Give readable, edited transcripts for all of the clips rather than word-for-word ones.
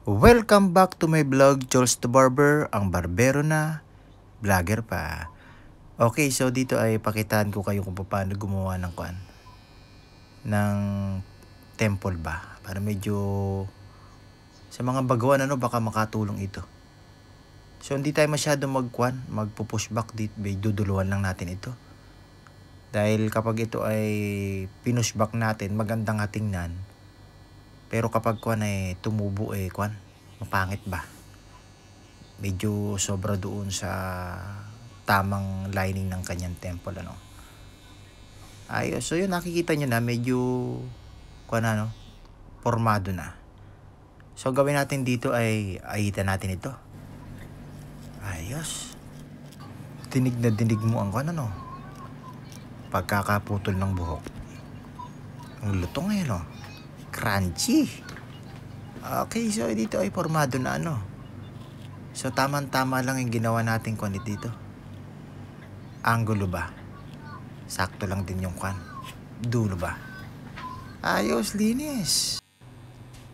Welcome back to my vlog, Jules the Barber, ang barbero na, vlogger pa. Okay, so dito ay pakitaan ko kayo kung paano gumawa ng ng temple ba. Para medyo sa mga bagawan baka makatulong ito. So hindi tayo masyado magpo-push back dito, duduluan lang natin ito. Dahil kapag ito ay pinush back natin, magandang tingnan. Pero kapag ay tumubo mapangit ba? Medyo sobra doon sa tamang lining ng kanyang temple Ayos. So yun, nakikita nyo na medyo formado na. So gawin natin dito ay ahitan natin ito. Ayos. Dinig na dinig mo ang pagkakaputol ng buhok. Ang lutong crunchy. Okay, so dito ay formado na So tamang-tama lang yung ginawa natin dito. Angulo ba? Sakto lang din yung dulo ba? Ayos, linis.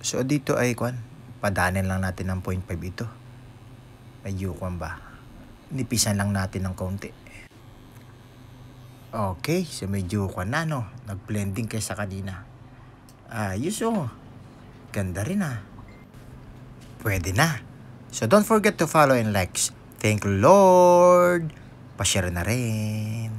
So dito ay padanin lang natin ng 0.5 ito. Medyo ba? Nipisan lang natin ng konti. Okay, so medyo nag-blending kaysa kanina. Ayos ganda rin Pwede na. So don't forget to follow and likes. Thank you Lord. Pa-share na rin.